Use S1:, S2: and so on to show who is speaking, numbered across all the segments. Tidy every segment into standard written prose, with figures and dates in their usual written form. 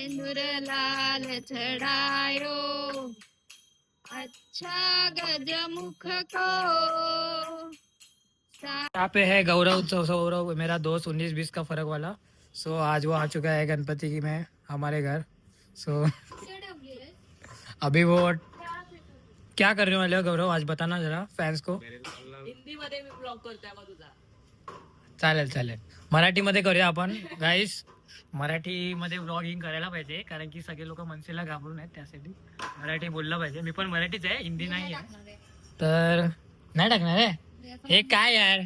S1: नूर लाल चढ़ायो अच्छा गजमुख को।
S2: यहाँ पे है गौरव। गौरव मेरा दोस्त 19-20 का फर्क वाला। सो आज वो आ चुका है गणपति की में हमारे घर। सो अभी वो क्या करने वाले हो गौरव, आज बताना जरा फॅन्स को।
S3: हिंदी मध्ये मी ब्लॉग करतोय मग तुझा।
S2: चालेल चालेल, मराठीमध्ये करूया आपण गाईस। मराठीमध्ये ब्लॉगिंग करायला पाहिजे, कारण की सगळे लोक मनसेला घाबरून आहेत, त्यासाठी मराठी बोललं पाहिजे। मी पण मराठीच आहे, हिंदी नाही आहे। तर नाही टाकणार आहे हे काय यार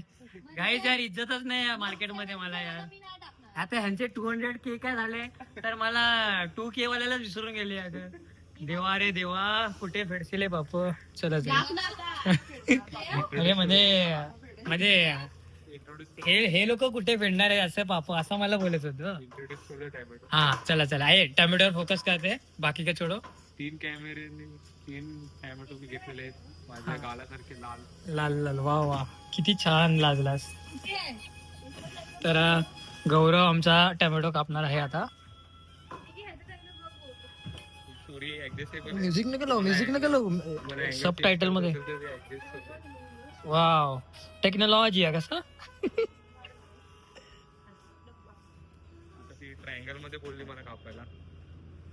S2: गाईस, यार इज्जतच नाही मार्केटमध्ये मला यार। आता ह्यांचे 200K काय झाले, तर मला 2K वाल्याला विसरून गेले अगं। देवा रे देवा, कुठे फेडशिले बाप। चला अरे म्हणजे हे लोक कुठे फेडणार आहे असं पाप, असं मला बोलत होतं। हा चला चला, आहे टोमॅटोवर फोकस करते, बाकी का छोडो।
S4: 3 टोमॅटो मी घेतलेले आहेत, माझ्या गालासारखे लाल
S2: लाल लाल, वा वा किती छान लाजलास। तर गौरव आमचा टोमॅटो कापणार आहे आता। म्युझिक नका लावू, म्युझिक नका लावू, सब टायटल मध्ये। वाव, टेक्नॉलॉजी आहे कसं।
S4: ट्रायंगल मध्ये बोलली मला कापायला,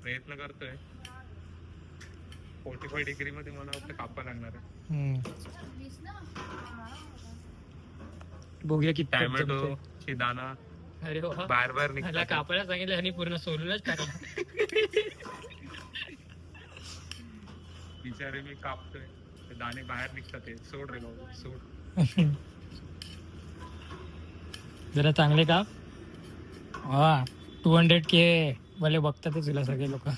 S4: प्रयत्न करतोय। 45 डिग्री मध्ये मला वाटतं कापायला लागणार आहे।
S2: बघूया की
S4: टोमॅटो ची दाना
S2: अरे
S4: बाहेर बाहेर निघाला।
S2: कापायला सांगितलं आणि पूर्ण सोलूनच टाकलं।
S4: बिचारे मी कापतोय, ते दाणे बाहेर निघतात, ते सोड रे बाबा सोड।
S2: जरा चांगले का, वा 200K वाले बघतात तुला सगळे लोक।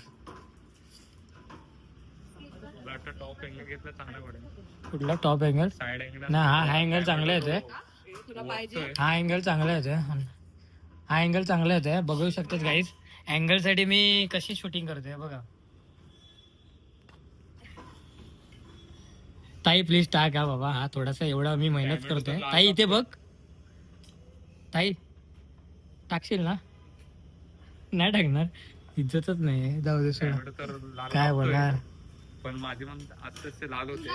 S4: टॉप अँगल घेतला चांगला पडेल।
S2: कुठला टॉप अँगल?
S4: साइड अँगल
S2: ना, हा अँगल चांगला येतोय,
S3: तुला पाहिजे
S2: हा अँगल चांगला येतोय, हा अँगल चांगला येतोय। बघू शकतात गाईज, अँगल साठी मी कशी शूटिंग करतोय बघा। ताई प्लीज टाक हा बाबा, हा थोडासा एवढा मी मेहनत करतोय। ताई इथे बघ, ताई टाकशील ना? नाही टाकणार, इज्जतच नाही, जाऊ दे सोडा, काय बोलणार।
S4: पण माझे मन आत्ताच ते लाल होते।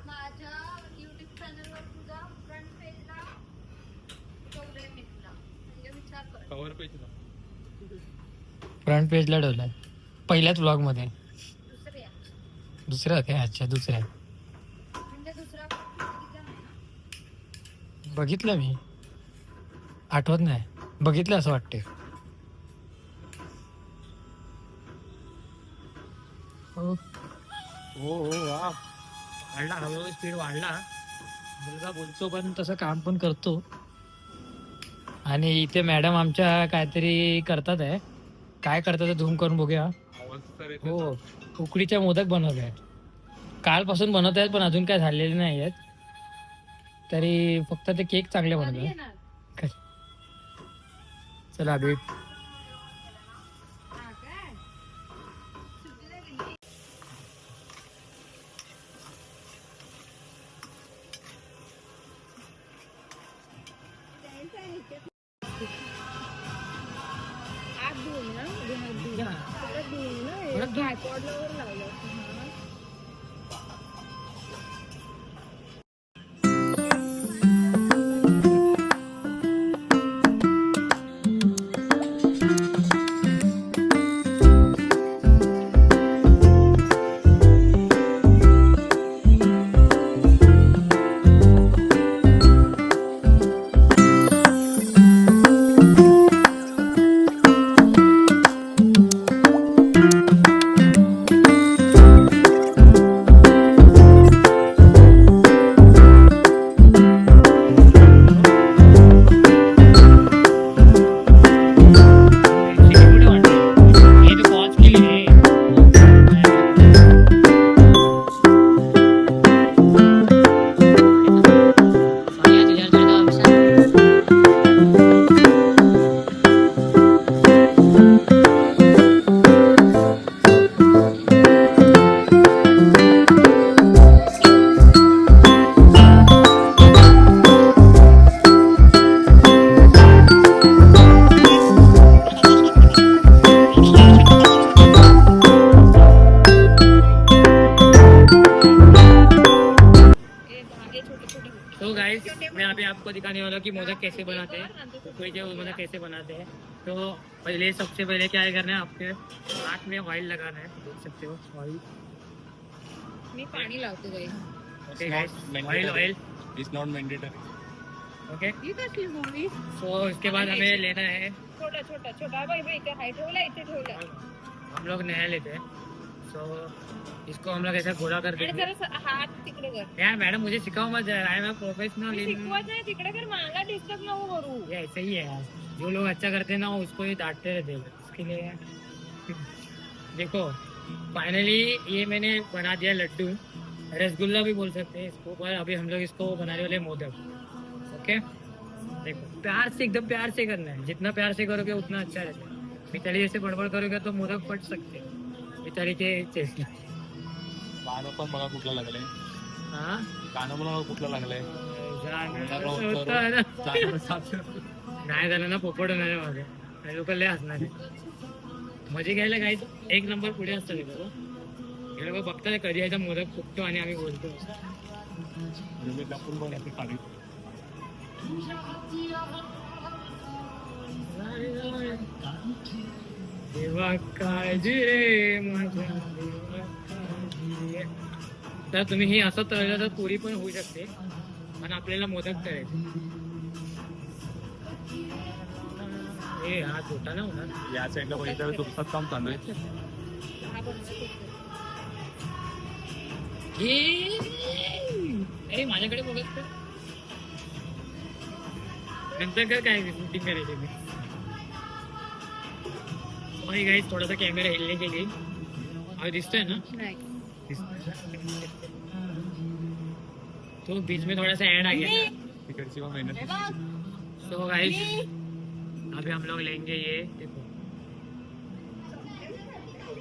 S1: माझ्या युट्यूब चॅनलवर तुझा फ्रंट पेजला ठेवलंय मी तुला, म्हणजे विचार कर।
S4: कव्हर पेजला
S2: फ्रंट पेजला ठेवलाय पहिल्याच ब्लॉग मध्ये।
S1: दुसऱ्या
S2: दुसरं काय? अच्छा दुसऱ्या,
S1: म्हणजे दुसरा
S2: बघितलं मी, आठवत नाही, बघितलं असं वाटते। हो हो वा, वाढला हळूहळू स्पीड वाढला। मुलगा बोलतो पण तसं काम पण करतो। आणि इथे मॅडम आमच्या काहीतरी करतात आहे, काय करतात झूम करून बघूया। हो, उकडीच्या मोदक बनवले आहेत, कालपासून बनवत आहेत, पण अजून काय झालेले नाही आहेत। तरी फक्त ते केक चांगले बनवतात। चला भेट। मैं अभी आपको दिखाने वाला हूँ कि मोदक कैसे बनाते हैं, कोई जो मोदक कैसे बनाते हैं। तो पहले सबसे पहले क्या करना है, आपके हाथ में ऑयल लगाना है, देख सकते हो ऑयल।
S3: मी पाणी लावते guys.
S2: Okay guys, oil oil
S4: it's not mandatory.
S2: Okay.
S3: ही कसली मूवी?
S2: सो इसके बाद हमें लेना है,
S3: छोटा छोटा छोटा बाई बाई इथे हाय ठेवला, इथे ठेवला.
S2: हम लोग नया लेते हैं। सो इसको हम लोग ऐसा गोला कर
S3: आणि
S2: देंगे।
S3: जरा हात तिकडे कर.
S2: यार मैडम मुझे सिखाओ मत, I am a professional in,
S3: शिकवत नाही तिकडे कर, मला डिस्टर्ब नको करू.
S2: ये ऐसे ही है यार, जो लोग अच्छा करते हैं ना उसको ही डांटते रहते हैं, इसके लिए देखो फाइनली ये मैंने बना दिया लड्डू, रसगुल्ला भी बोल सकते हैं इसको, पर अभी हम लोग इसको बनाने वाले मोदक। ओके देखो, प्यार से, एकदम प्यार से करना है, जितना प्यार से करोगे उतना अच्छा रहता है। मिताली जैसे बड़बड़ करोगे तो मोदक फट सकते हैं, मिताली के चेस्ट।
S4: गाणं पण बघा कुठलं लागलंय,
S2: हाँ
S4: गाणं पण बघा कुठलं लागलंय.
S2: होता है ना, नाही झालं ना पोपट होणार आहे माझं, हे लोक लय हसणार आहे. मजे घ्यायला काही एक नंबर पुढे असतं हे लोक. हे लोक बघतात कधी यायचा मोदक फुटतो आणि आम्ही बोलतो.
S4: मी लपून बघ याची खाली.
S2: देवा काळजी रे माझ्या देवा काळजी रे. तर तुम्ही ही असं तळलं तर पुरी पण होऊ शकते, पण आपल्याला मोदक तळायचे. हे हा छोटा ना होणार.
S4: या साईडला बघितलं तर दुसरं काम चालू आहे.
S2: अरे माझ्याकडे बघत तर नंतर कर काय शूटिंग करायची मी. सॉरी गाइस, थोड़ा सा कैमरा हिलने के लिए. अभी दिखता है ना,
S3: नाही.
S2: तो बीच में थोड़ा सा ऐड आ गया था.
S4: तिकडची पण मेहनत.
S2: सो गाइस अभी हम लोग लेंगे ये, देखो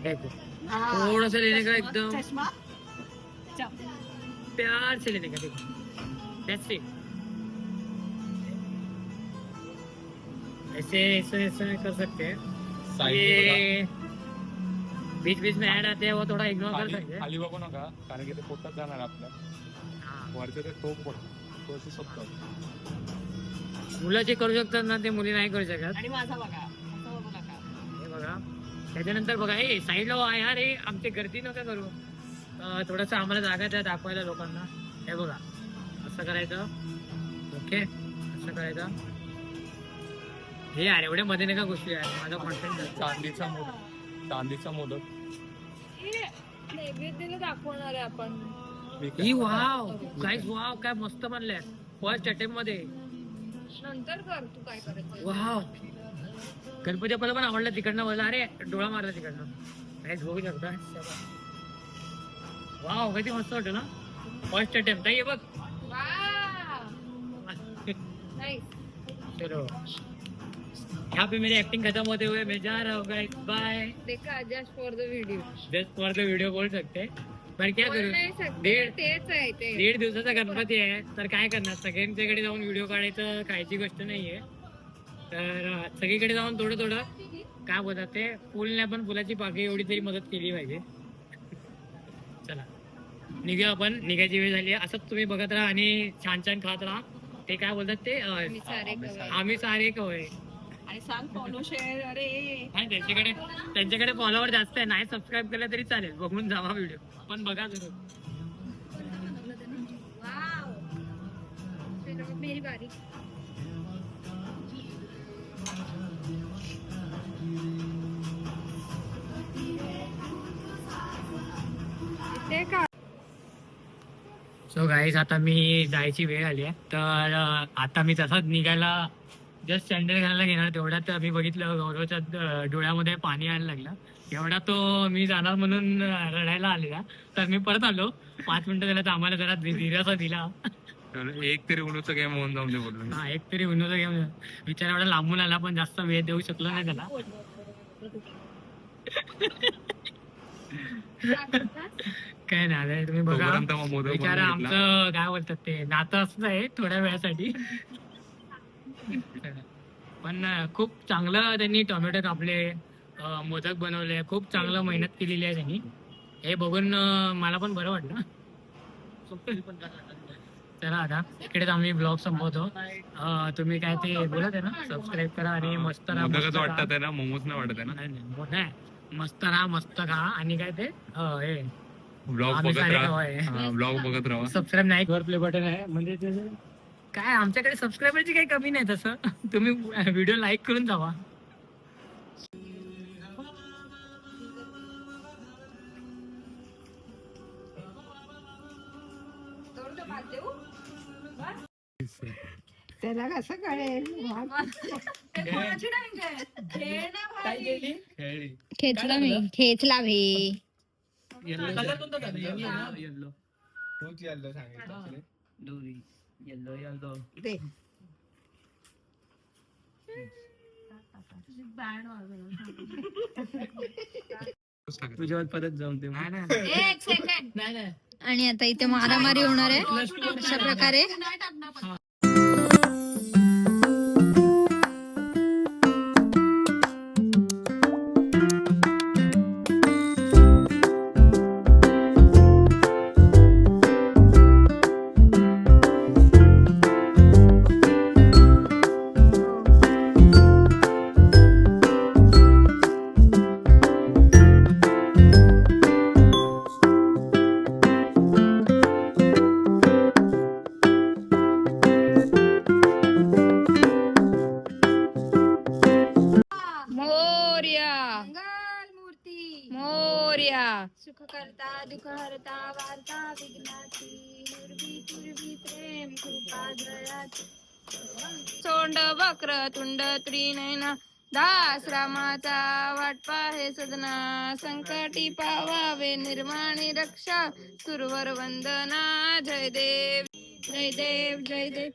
S2: देखो थोड़ा सा लेने का, एकदम
S3: चष्मा
S2: प्यार से लेने का. देखो That's it. ऐसे ऐसे ऐसे कर सकते हैं. ये बीच बीच में ऐड आते हैं, वो थोड़ा इग्नोर कर सकते हैं.
S4: खाली बघू नका, कारण की ते पोटात जाणार आपल्या.
S2: हाँ.
S4: वरचं ते टोप पडतो, तो असं सोपतं.
S2: मुलं जे करू शकतात ना ते मुली नाही करू शकत.
S3: आणि माझा बघा, असं बघू नका.
S2: हे बघा, त्याच्यानंतर बघा हे साईडला वा यार, हे आमची गर्दी नका करू. थोडंसं आम्हाला जागा द्या दाखवायला लोकांना. हे बघा असं करायचं. ओके असं करायचं. हे यार एवढे मध्ये नका गोष्टी आहे, माझा कॉन्फिडन्स.
S4: चांदीचा मोदक, चांदीचा मोदक.
S3: हे नैवेद्याला दाखवणार आहे आपण.
S2: ही वाव गाईस, वाव काय मस्त बनलंय फर्स्ट अटेम्प्ट मध्ये.
S3: नंतर कर तू काय करायचं.
S2: वाव गणपती बाप्पाला पण आवडलं तिकडनं मला. अरे डोळा मारला तिकडनं. गाईस बघू शकता. वाव किती मस्त वाटतं ना फर्स्ट अटेम्प्ट. हे बघ.
S3: नाही.
S2: चलो यहाँ पे मेरी एक्टिंग खत्म होते हुए मैं जा रहा हूँ गाइस, बाय.
S3: देखा just for the video.
S2: Just for the video बोल सकते, पर क्या करू.
S3: नाही सकते,
S2: दीड
S3: तेच आहे ते.
S2: 1.5 दिवसाचा गणपती आहे तर काय करणार, सगळ्यांच्याकडे जाऊन व्हिडिओ काढायचं कायची गोष्ट नाहीये. तर सगळीकडे जाऊन थोडं थोडं काय बोलतात ते, फुल नाही पण फुलाची पाकळी एवढी तरी मदत केली पाहिजे. चला निघूया आपण, निघायची वेळ झाली आहे. असंच तुम्ही बघत राहा आणि छान छान खात राहा. ते काय बोलतात ते, आम्ही सारे कवय.
S3: आणि सांग फॉलो शेअर. अरे
S2: नाही त्यांच्याकडे फॉलोवर जास्त आहे, नाही सबस्क्राईब केलं तरी चालेल, बघून जावा व्हिडिओ पण बघा जरूर.
S1: वाव, चलो मेरी बारी. ते का
S2: सो गाईज आता मी जायची वेळ आली आहे, तर आता मी तसाच निघायला जस्ट सँडल घालायला घेणार, तेवढ्यात मी बघितलं गौरवच्या डोळ्यामध्ये पाणी यायला लागलं. एवढा तो मी जाणार म्हणून रडायला आलेला, तर मी परत आलो. 5 मिनिटं झालं तर आम्हाला जरा दिरासा दिला.
S4: एक तरी उन्हाचा गेम होऊन जाऊन दे बोललो.
S2: हा एक तरी विनोद घेऊन विचार एवढा लांबून आला, पण जास्त वेळ देऊ शकलो नाही त्याला. काय नाही तुम्ही बघा, विचारा आमचं काय बोलतात ते नातं असंच आहे थोड्या वेळासाठी. पण खूप चांगलं त्यांनी टोमॅटो कापले, मोदक बनवले, खूप चांगलं मेहनत केलेली आहे त्यांनी. हे बघून मला पण बरं वाटलं. चला आता इकडेच आम्ही ब्लॉग संपवतो. तुम्ही काय ते बोलत आहे ना, सबस्क्राईब करा आणि मस्त राहा.
S4: मोदकच वाटतात आहे ना, मोमोज नाही वाटत आहे ना.
S2: नाही, मस्त राहा, मस्त खा आणि काय ते हे
S4: ब्लॉग
S2: आम्ही
S4: बघत
S2: सारे
S4: राहा.
S2: आहे.
S4: हा, ब्लॉग बघत राहा.
S2: सबस्क्राईब नाही, वर प्ले बटन आहे. म्हणजे ते काय आमच्याकडे सबस्क्रायबरची काही कमी नाही तसं. तुम्ही व्हिडिओ लाईक करून जावा.
S3: त्याला कसं कळेल
S1: खेचला मी, खेचला भे.
S2: येल्लो
S3: दे
S2: तुझ्यावर परत जाऊन दे.
S1: एक सेकंड.
S2: नाही
S1: आणि आता इथे मारामारी होणार आहे अशा प्रकारे.
S3: मोर्या
S1: मंगल मूर्ती
S3: मोर्या
S1: सुख करता दुःख हरता वार्ता विघ्नाची पूर्वी पूर्वी प्रेम कृपा जयाची.
S3: सोंड वक्र तुंड त्रिनयना दास रामाचा वाट पाहे सदना संकटी पावावे निर्माणी रक्षा सुरवर वंदना. जय देव जय देव जय देव.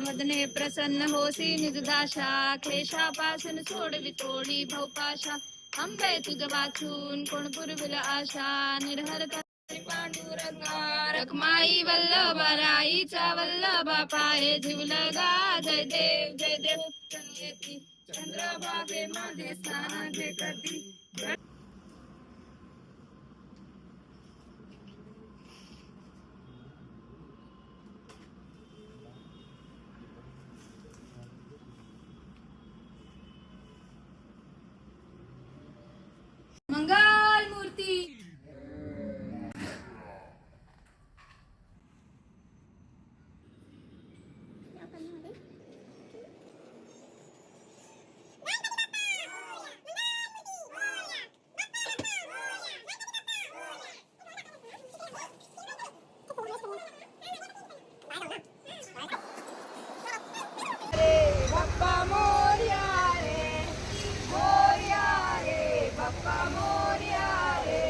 S3: मदने प्रसन्न होसी निज दाशा क्लेशापासून सोडवी तोडी भवपाशा. अंबे तुझ वाचून कोण पुरविल आशा निर्हरता पांडुरंगा रखमाई वल्लभा राईचा वल्लभा पाये झिवलगा. जय देव जय देव. येती चंद्रभागे मध्ये स्नानाचे करती.
S1: मंगल मूर्ती.
S3: बाप्पा मोर्या रे मोर्या रे बाप्पा मोर्या रे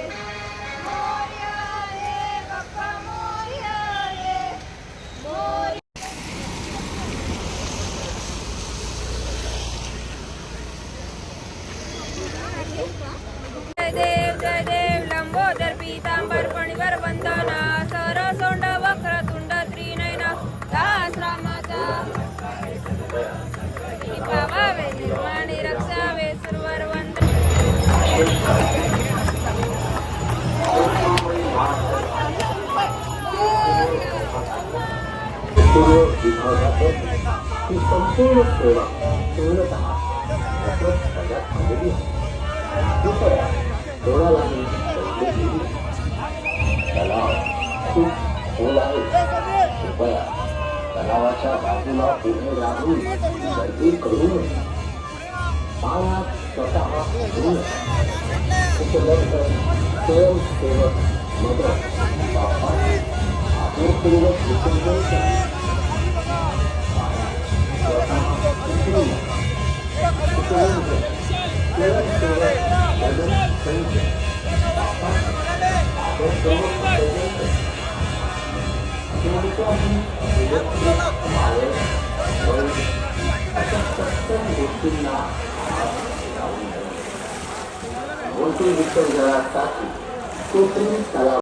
S3: मोर्या रे बाप्पा मोर्या रे मोर्या. जय देव लंबोदर पीतांबर फणीवर वंदना सर सोंड वक्र तुंड त्रिनयना दास रामाचा पावावे निर्माणी रक्षावे सुरवर वंदना.
S5: ही संपूर्ण सेवा पूर्णतः मोफत करण्यात आलेली आहे. कृपया कोणालाही पैसे देऊ नका. तलाव खूप खोल आहे. कृपया तलावाच्या बाजूला उभे राहून गर्दी करू नका. पाण्यात स्वतः उतरू नका. उपलब्ध स्वयंसेवक मदत बाप्पास आदरपूर्वक विसर्जन करा. विसर्जनासाठी कृत्रिम तलाव